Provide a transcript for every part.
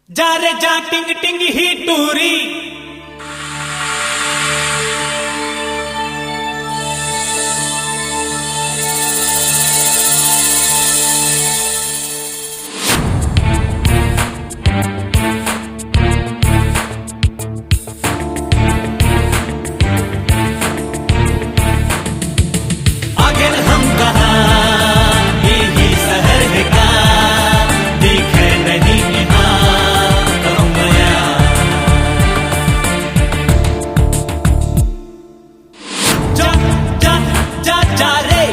जा रे जा टिंग टिंग ही टूरी। आगे हम कहा यही शहर है का दिखे नहीं यहाँ कहूँ गया। जा जा जा जा रे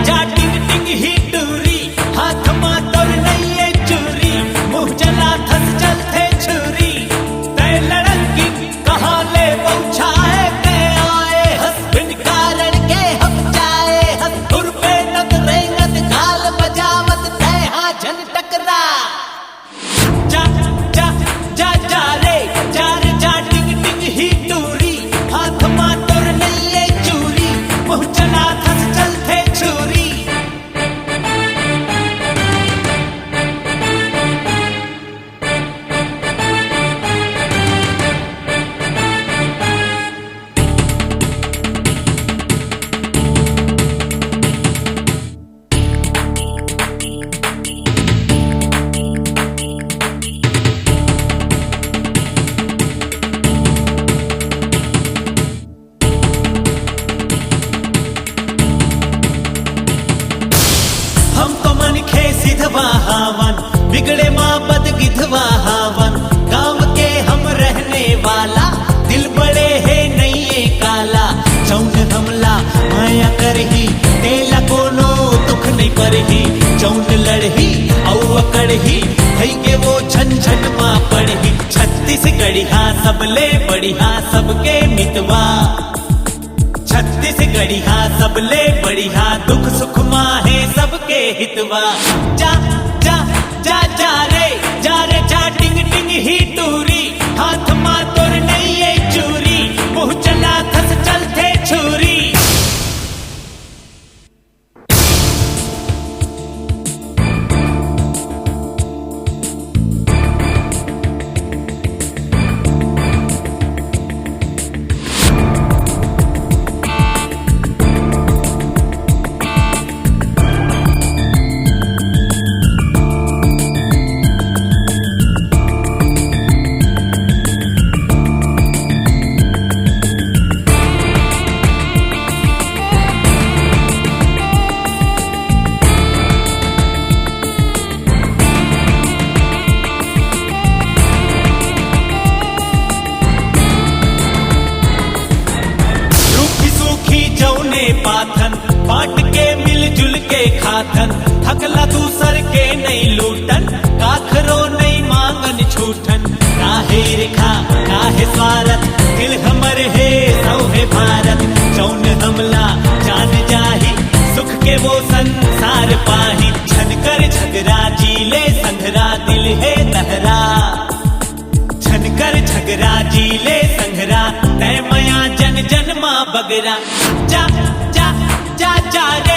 जा टिंग टिंग ही टूरी। हाथ मातोर नहीं है चूरी, मुँह जला थस चलते छुरी। तय लड़की कहाँ ले पहुँचाए ते आए हस बिन कारण के हम जाए हस धुर पे नत रेंगत गाल बजावत ते हाँ झन टकरा। जा जा जा जा रे जा टिंग टिंग ही टूरी। हाथ मातोर नहीं है चूरी, मुँह जला थस चलते छुरी। हमको मन खे सिधवा हावन, बिगड़े माँ बद गिधवा हावन। गांव के हम रहने वाला, दिल बड़े है नहीं है काला। चौन हमला माया करही, तेला कोनो दुख नहीं परही। चौन लड़ही औ अकड़ही, भई के वो छन छन माँ पड़ही। छत्तीसगढ़िया सबले बढ़िया सबके मितवा। छत्तीसगढ़िया सबले बढ़िया, दुख सुख माँ है सबके हितवा। जा जा जा जा रे जा टिंग टिंग ही टूरी। हाथ माँ तोर नहीं है चूरी, मुँह चला थस चलते छुरी। पाथन बांट के मिलजुल के खाथन, हकला दूसर के नहीं लूटन। काखरो नहीं मांगन छूटन, काहे रेखा काहे स्वार्थ, दिल हमर है सौ है भारत। चौन हमला जान जाही, सुख के वो संसार पाही। छनकर झगड़ा जीले संघरा, दिल है तहरा। छनकर झगड़ा जीले संघरा, तय मया जन जन माँ बगरा। जा जा जा जा रे